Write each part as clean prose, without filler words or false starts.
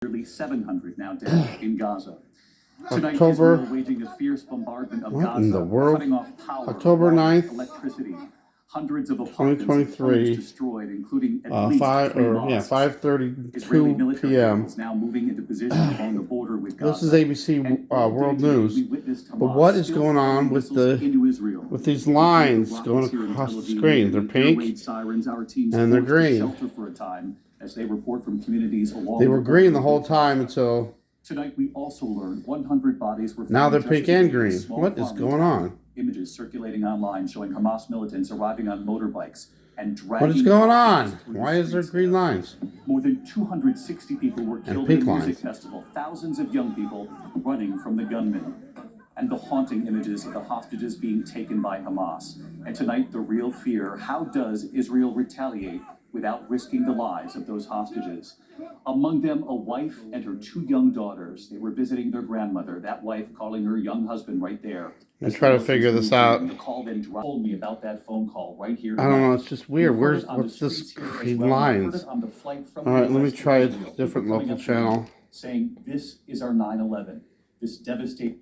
Nearly 700 now dead in Gaza. Tonight, October. Israel waging a fierce bombardment of What Gaza, in the world? cutting off power, October water, 9th, electricity. Hundreds of apartments and homes 2023. destroyed, including at least 3 mosques. 5:32 Israeli military p.m. vehicles now moving into position along the border with Gaza. This is ABC World News. But what is going on with these lines going across the screen? They're pink and they're green. As they report from communities along they were green the whole time until tonight. We also learned 100 bodies were found. Now they're pink and green. What is going on? Images circulating online showing Hamas militants arriving on motorbikes and dragging. What is going on? Why is there green lines? More than 260 people were killed in the music festival. Thousands of young people running from the gunmen. And the haunting images of the hostages being taken by Hamas. And tonight, the real fear: how does Israel retaliate without risking the lives of those hostages? Among them, a wife and her 2 young daughters. They were visiting their grandmother, that wife calling her young husband right there. I'm trying to figure this out. The call then told me about that phone call right here. I don't know, it's just weird. What's this green lines? Alright, let me try a different local channel. Saying this is our 9/11. This devastating.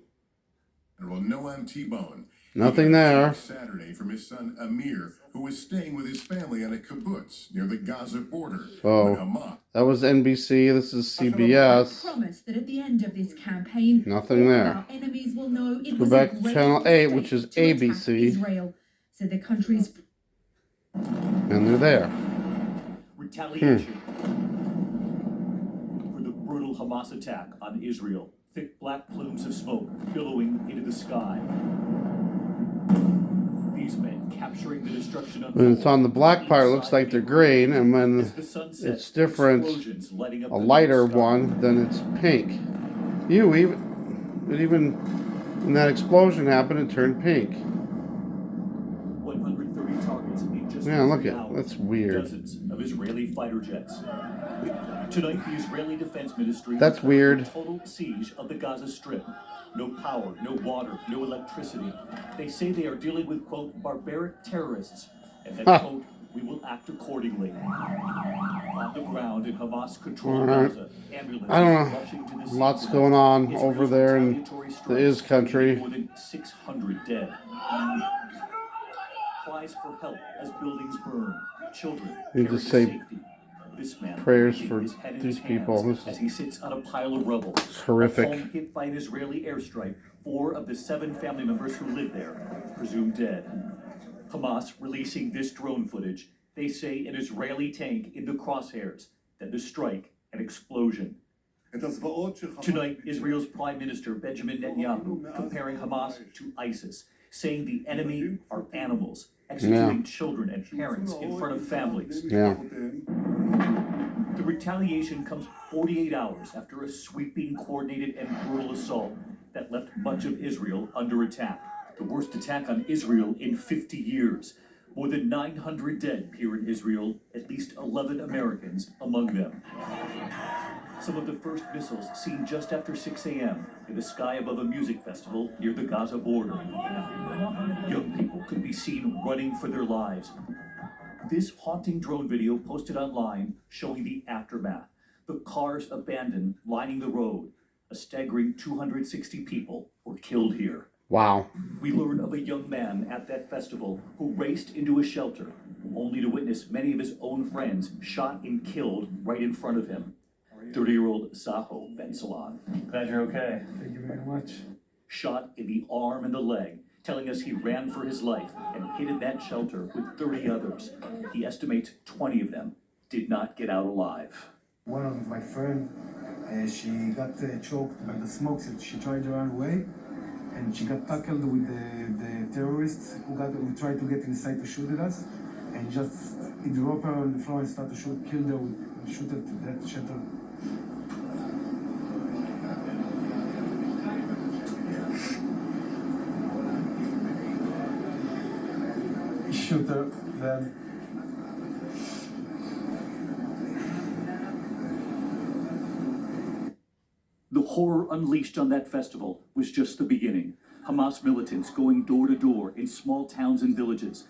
Noam T-Bone. Nothing there. Saturday from his son Amir, who was staying with his family on a kibbutz near the Gaza border. So that was NBC. This is CBS. Promise that at the end of this campaign, nothing there. our enemies will know it Go was back a to great channel 8, mistake which is to attack ABC. Israel, so the country's And they're there. Retaliation for the brutal Hamas attack on Israel. Thick black plumes of smoke billowing into the sky. These men capturing the destruction of. When it's on the black part, it looks like they're green, and when it's different, a lighter one, then it's pink. Even when that explosion happened, it turned pink. 130 targets in just look at that's weird. Dozens of Israeli fighter jets. Tonight, the Israeli Defense Ministry. That's weird. Total siege of the Gaza Strip. No power, no water, no electricity. They say they are dealing with, quote, barbaric terrorists, and that, quote, we will act accordingly. On the ground in Hamas-controlled Gaza, ambulances I don't know. rushing to the scene. Lots going on over there in the Is country. More than 600 dead. Cries for help as buildings burn. Children You carried just to say safety. This man prayers keeping for his head in these his people. hands This as he sits on a pile of rubble. It's horrific. A home hit by an Israeli airstrike. 4 of the 7 family members who lived there presumed dead. Hamas releasing this drone footage. They say an Israeli tank in the crosshairs. Then the strike and explosion. Tonight, Israel's Prime Minister Benjamin Netanyahu comparing Hamas to ISIS, saying the enemy are animals, executing children and parents in front of families. The retaliation comes 48 hours after a sweeping, coordinated, and brutal assault that left much of Israel under attack. The worst attack on Israel in 50 years. More than 900 dead here in Israel, at least 11 Americans among them. Some of the first missiles seen just after 6 a.m. in the sky above a music festival near the Gaza border. Young people could be seen running for their lives. This haunting drone video posted online showing the aftermath. The cars abandoned, lining the road. A staggering 260 people were killed here. Wow. We learn of a young man at that festival who raced into a shelter, only to witness many of his own friends shot and killed right in front of him. 30-year-old Saho Ben Salon. Glad you're okay. Thank you very much. Shot in the arm and the leg, telling us he ran for his life and hid in that shelter with 30 others. He estimates 20 of them did not get out alive. One of my friends, she got choked by the smoke, so she tried to run away, and she got tackled with the terrorists who tried to get inside to shoot at us, and just he dropped her on the floor and started to shoot, killed her, and shoot her to that shelter. He shoot her, then. The horror unleashed on that festival was just the beginning. Hamas militants going door to door in small towns and villages.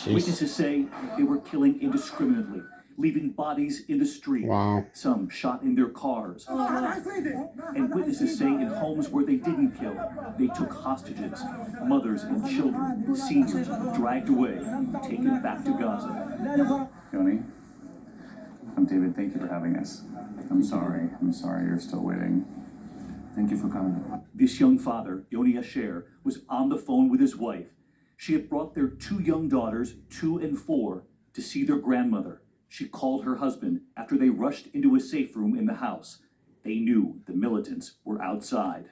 Witnesses say they were killing indiscriminately, leaving bodies in the street. Wow. Some shot in their cars. And witnesses say in homes where they didn't kill, they took hostages, mothers and children, seniors, dragged away, taken back to Gaza. Yoni, I'm David. Thank you for having us. I'm sorry you're still waiting. Thank you for coming. This young father, Yoni Asher, was on the phone with his wife. She had brought their 2 young daughters, 2 and 4, to see their grandmother. She called her husband after they rushed into a safe room in the house. They knew the militants were outside.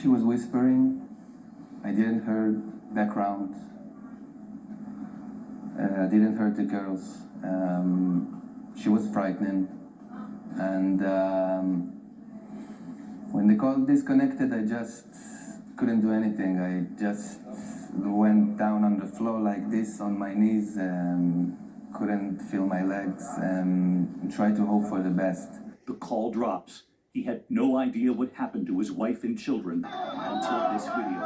She was whispering. I didn't hear background. I didn't hear the girls. She was frightening. And when the call disconnected, I just couldn't do anything. I just went down on the floor like this on my knees, couldn't feel my legs, and tried to hope for the best. The call drops. He had no idea what happened to his wife and children until this video.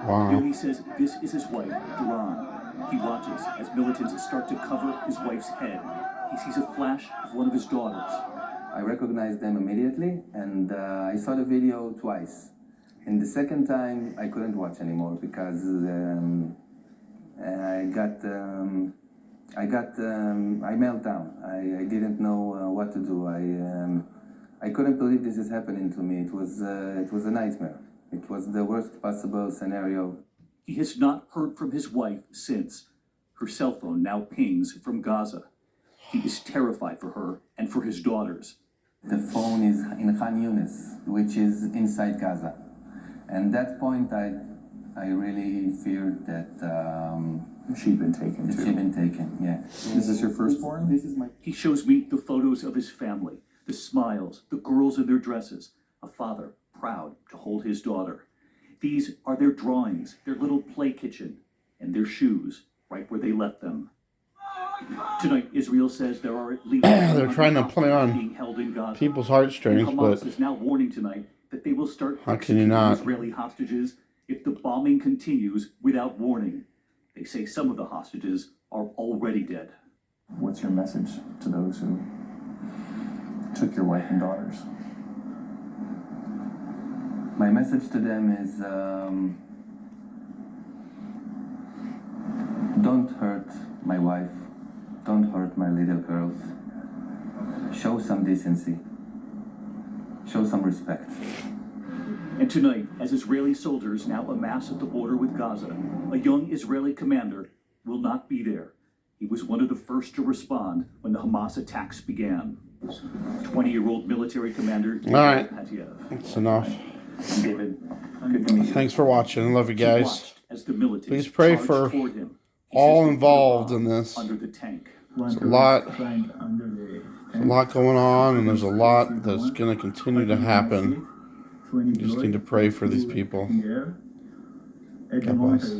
Wow. Yoni says this is his wife, Duran. He watches as militants start to cover his wife's head. He sees a flash of one of his daughters. I recognized them immediately, and I saw the video twice. And the second time, I couldn't watch anymore because I melted down. I didn't know what to do. I couldn't believe this is happening to me. It was a nightmare. It was the worst possible scenario. He has not heard from his wife since. Her cell phone now pings from Gaza. He is terrified for her and for his daughters. The phone is in Khan Yunis, which is inside Gaza. And at that point, I really feared that She'd been taken too. she'd been taken. Yeah. Is this your firstborn? This is my. He shows me the photos of his family, the smiles, the girls in their dresses, a father proud to hold his daughter. These are their drawings, their little play kitchen, and their shoes right where they left them. Tonight, Israel says there are at least They're trying to play on being held in Gaza. people's And heartstrings, Hamas but is now warning tonight that they will start how can you executing not? Israeli hostages if the bombing continues without warning. They say some of the hostages are already dead. What's your message to those who took your wife and daughters? My message to them is don't hurt my wife, don't hurt my little girls. Show some decency, show some respect. And tonight, as Israeli soldiers now amass at the border with Gaza, a young Israeli commander will not be there. He was one of the first to respond when the Hamas attacks began. 20-year-old military commander All right. Patiev. That's enough. David, good to meet you. Thanks for watching. I love you He guys. watched as the militants Please pray charged for toward him. He all says they put a involved bomb in this. under the tank. There's a lot going on, and there's a lot that's going to continue to happen. You just need to pray for these people. God bless.